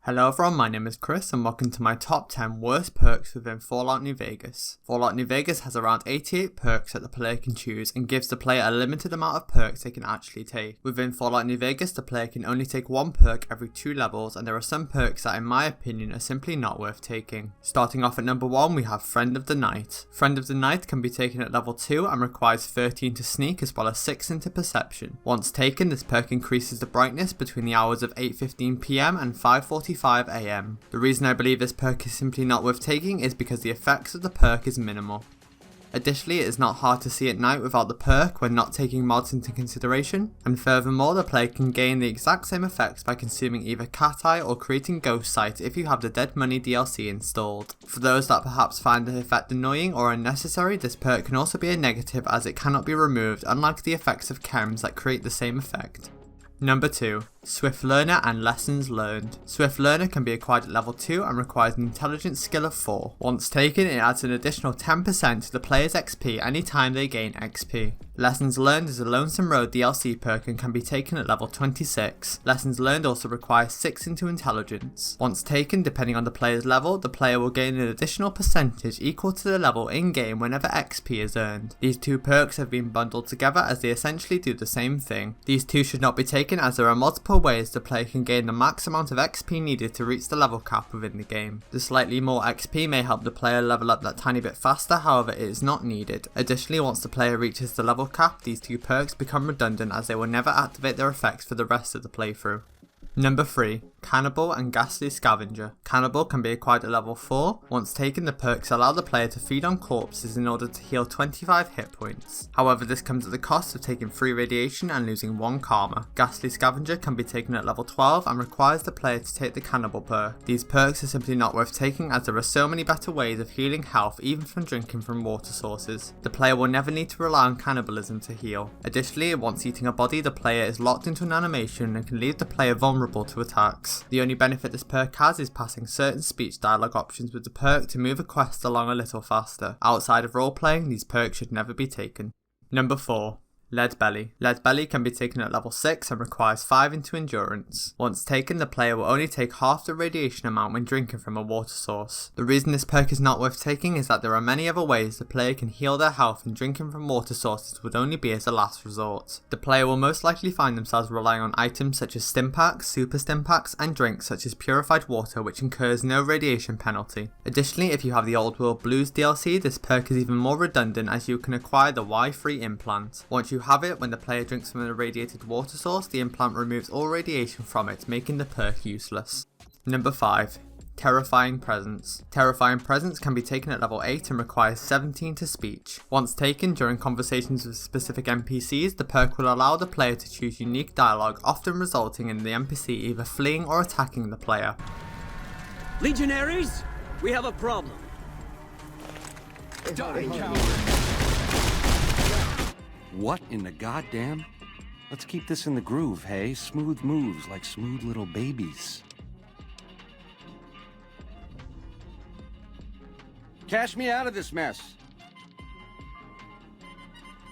Hello everyone, my name is Chris and welcome to my top 10 worst perks within Fallout New Vegas. Fallout New Vegas has around 88 perks that the player can choose and gives the player a limited amount of perks they can actually take. Within Fallout New Vegas, the player can only take one perk every 2 levels, and there are some perks that in my opinion are simply not worth taking. Starting off at number 1, we have Friend of the Night. Friend of the Night can be taken at level 2 and requires 13 to sneak as well as 6 into perception. Once taken, this perk increases the brightness between the hours of 8:15 PM and 5:45 AM. The reason I believe this perk is simply not worth taking is because the effects of the perk is minimal. Additionally, it is not hard to see at night without the perk when not taking mods into consideration, and furthermore the player can gain the exact same effects by consuming either Cat Eye or creating Ghost Sight if you have the Dead Money DLC installed. For those that perhaps find the effect annoying or unnecessary, this perk can also be a negative as it cannot be removed, unlike the effects of chems that create the same effect. Number 2. Swift Learner and Lessons Learned. Swift Learner can be acquired at level 2 and requires an intelligence skill of 4. Once taken, it adds an additional 10% to the player's XP anytime they gain XP. Lessons Learned is a Lonesome Road DLC perk and can be taken at level 26. Lessons Learned also requires 6 into intelligence. Once taken, depending on the player's level, the player will gain an additional percentage equal to the level in-game whenever XP is earned. These two perks have been bundled together as they essentially do the same thing. These two should not be taken as there are multiple ways the player can gain the max amount of XP needed to reach the level cap within the game. The slightly more XP may help the player level up that tiny bit faster, however it is not needed. Additionally, once the player reaches the level cap, these two perks become redundant as they will never activate their effects for the rest of the playthrough. Number 3. Cannibal and Ghastly Scavenger. Cannibal can be acquired at level 4. Once taken, the perks allow the player to feed on corpses in order to heal 25 hit points. However, this comes at the cost of taking 3 radiation and losing 1 karma. Ghastly Scavenger can be taken at level 12 and requires the player to take the Cannibal perk. These perks are simply not worth taking as there are so many better ways of healing health even from drinking from water sources. The player will never need to rely on cannibalism to heal. Additionally, once eating a body, the player is locked into an animation and can leave the player vulnerable to attacks. The only benefit this perk has is passing certain speech dialogue options with the perk to move a quest along a little faster. Outside of roleplaying, these perks should never be taken. Number 4. Lead Belly. Lead Belly can be taken at level 6 and requires 5 into endurance. Once taken, the player will only take half the radiation amount when drinking from a water source. The reason this perk is not worth taking is that there are many other ways the player can heal their health, and drinking from water sources would only be as a last resort. The player will most likely find themselves relying on items such as stim packs, super stim packs, and drinks such as purified water which incurs no radiation penalty. Additionally, if you have the Old World Blues DLC, this perk is even more redundant as you can acquire the Y3 implant. Once you have it, when the player drinks from an irradiated water source, the implant removes all radiation from it, making the perk useless. Number 5. Terrifying Presence. Terrifying Presence can be taken at level 8 and requires 17 to speech. Once taken during conversations with specific NPCs, the perk will allow the player to choose unique dialogue, often resulting in the NPC either fleeing or attacking the player. Legionaries, we have a problem. Die, coward. What in the goddamn? Let's keep this in the groove, hey? Smooth moves like smooth little babies. Cash me out of this mess.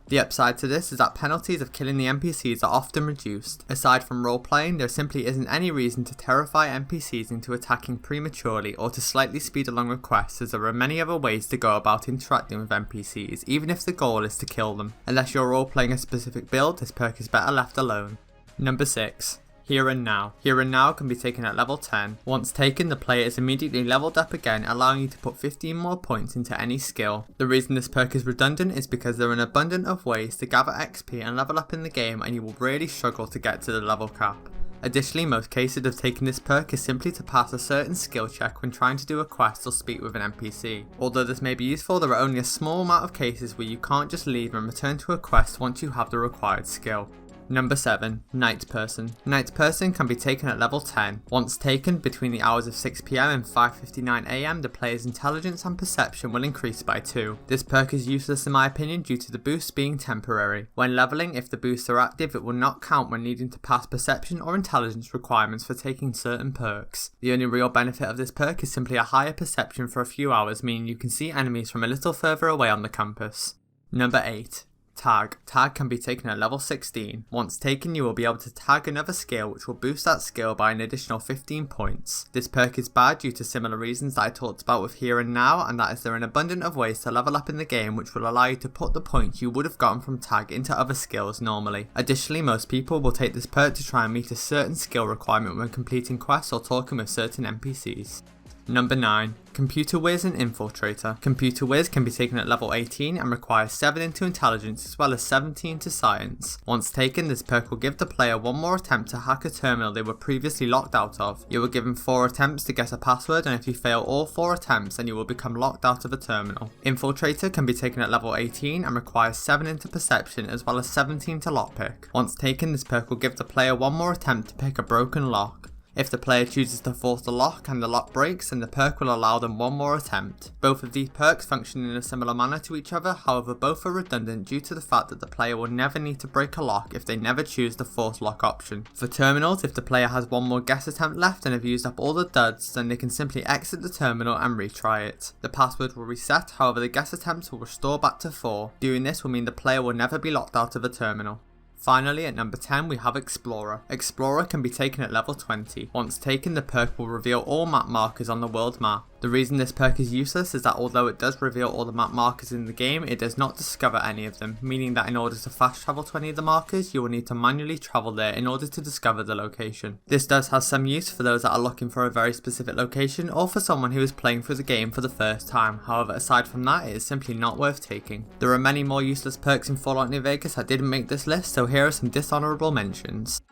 The upside to this is that penalties of killing the NPCs are often reduced. Aside from roleplaying, there simply isn't any reason to terrify NPCs into attacking prematurely or to slightly speed along a quest, as there are many other ways to go about interacting with NPCs, even if the goal is to kill them. Unless you're roleplaying a specific build, this perk is better left alone. Number 6. Here and Now. Here and Now can be taken at level 10. Once taken, the player is immediately leveled up again, allowing you to put 15 more points into any skill. The reason this perk is redundant is because there are an abundance of ways to gather XP and level up in the game, and you will really struggle to get to the level cap. Additionally, most cases of taking this perk is simply to pass a certain skill check when trying to do a quest or speak with an NPC. Although this may be useful, there are only a small amount of cases where you can't just leave and return to a quest once you have the required skill. Number 7. Night Person. Night Person can be taken at level 10. Once taken, between the hours of 6 PM and 5:59 AM, the player's intelligence and perception will increase by 2. This perk is useless in my opinion due to the boosts being temporary. When leveling, if the boosts are active, it will not count when needing to pass perception or intelligence requirements for taking certain perks. The only real benefit of this perk is simply a higher perception for a few hours, meaning you can see enemies from a little further away on the compass. Number 8. Tag. Tag can be taken at level 16. Once taken, you will be able to tag another skill, which will boost that skill by an additional 15 points. This perk is bad due to similar reasons that I talked about with Here and Now, and that is there are an abundance of ways to level up in the game which will allow you to put the points you would have gotten from tag into other skills normally. Additionally, most people will take this perk to try and meet a certain skill requirement when completing quests or talking with certain NPCs. Number 9. Computer Whizz and Infiltrator. Computer Whizz can be taken at level 18 and requires 7 into Intelligence as well as 17 to Science. Once taken, this perk will give the player one more attempt to hack a terminal they were previously locked out of. You were given 4 attempts to guess a password, and if you fail all 4 attempts then you will become locked out of a terminal. Infiltrator can be taken at level 18 and requires 7 into Perception as well as 17 to Lockpick. Once taken, this perk will give the player one more attempt to pick a broken lock. If the player chooses to force the lock and the lock breaks, then the perk will allow them one more attempt. Both of these perks function in a similar manner to each other, however both are redundant due to the fact that the player will never need to break a lock if they never choose the force lock option. For terminals, if the player has one more guess attempt left and have used up all the duds, then they can simply exit the terminal and retry it. The password will reset, however the guess attempts will restore back to 4. Doing this will mean the player will never be locked out of a terminal. Finally, at number 10 we have Explorer. Explorer can be taken at level 20. Once taken, the perk will reveal all map markers on the world map. The reason this perk is useless is that although it does reveal all the map markers in the game, it does not discover any of them, meaning that in order to fast travel to any of the markers, you will need to manually travel there in order to discover the location. This does have some use for those that are looking for a very specific location, or for someone who is playing through the game for the first time. However, aside from that, it is simply not worth taking. There are many more useless perks in Fallout New Vegas that didn't make this list, so here are some dishonourable mentions.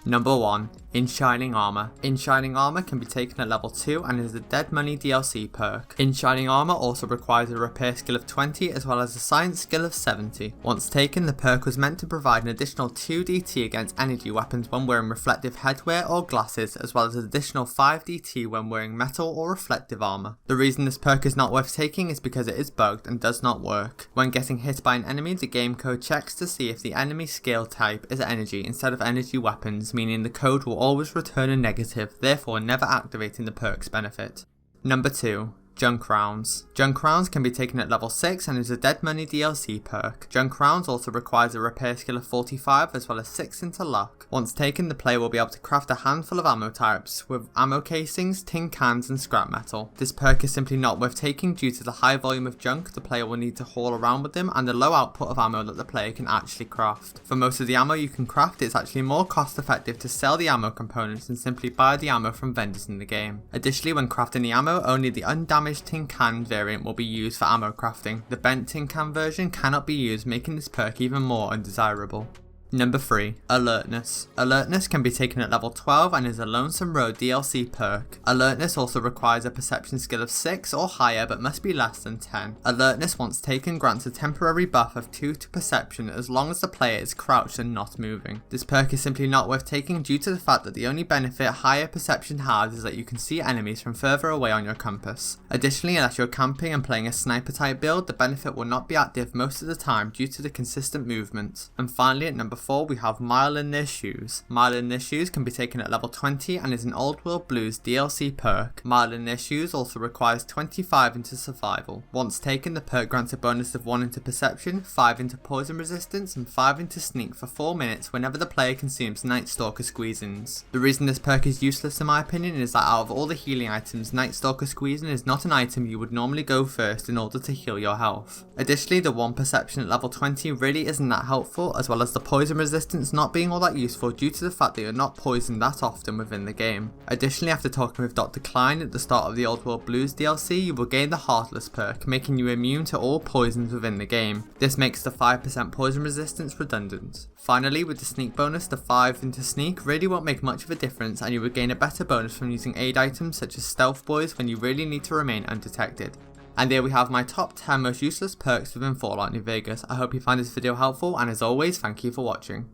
Number 1. In Shining Armor. In Shining Armor can be taken at level 2 and is a Dead Money DLC perk. In Shining Armor also requires a repair skill of 20 as well as a science skill of 70. Once taken, the perk was meant to provide an additional 2 DT against energy weapons when wearing reflective headwear or glasses, as well as an additional 5 DT when wearing metal or reflective armor. The reason this perk is not worth taking is because it is bugged and does not work. When getting hit by an enemy, the game code checks to see if the enemy skill type is energy instead of energy weapons, meaning the code will always return a negative, therefore never activating the perk's benefit. Number 2. Junk Rounds. Junk Rounds can be taken at level 6 and is a Dead Money DLC perk. Junk Rounds also requires a repair skill of 45 as well as 6 into luck. Once taken, the player will be able to craft a handful of ammo types with ammo casings, tin cans and scrap metal. This perk is simply not worth taking due to the high volume of junk the player will need to haul around with them and the low output of ammo that the player can actually craft. For most of the ammo you can craft, it's actually more cost effective to sell the ammo components and simply buy the ammo from vendors in the game. Additionally, when crafting the ammo, only the undamaged tin can variant will be used for ammo crafting. The bent tin can version cannot be used, making this perk even more undesirable. Number 3. Alertness. Alertness can be taken at level 12 and is a Lonesome Road DLC perk. Alertness also requires a perception skill of 6 or higher but must be less than 10. Alertness once taken grants a temporary buff of 2 to perception as long as the player is crouched and not moving. This perk is simply not worth taking due to the fact that the only benefit higher perception has is that you can see enemies from further away on your compass. Additionally, unless you're camping and playing a sniper type build, the benefit will not be active most of the time due to the consistent movement. And finally, at number 4 we have Mile in Their Shoes. Mile in Their Shoes can be taken at level 20 and is an Old World Blues DLC perk. Mile in Their Shoes also requires 25 into survival. Once taken, the perk grants a bonus of 1 into perception, 5 into poison resistance and 5 into sneak for 4 minutes whenever the player consumes Night Stalker squeezins. The reason this perk is useless in my opinion is that out of all the healing items, Night Stalker squeezin is not an item you would normally go first in order to heal your health. Additionally, the 1 perception at level 20 really isn't that helpful, as well as the poison resistance not being all that useful due to the fact that you're not poisoned that often within the game. Additionally, after talking with Dr. Klein at the start of the Old World Blues DLC, you will gain the Heartless perk, making you immune to all poisons within the game. This makes the 5% poison resistance redundant. Finally, with the sneak bonus, the 5 into sneak really won't make much of a difference and you will gain a better bonus from using aid items such as stealth boys when you really need to remain undetected. And there we have my top 10 most useless perks within Fallout New Vegas. I hope you find this video helpful and as always, thank you for watching.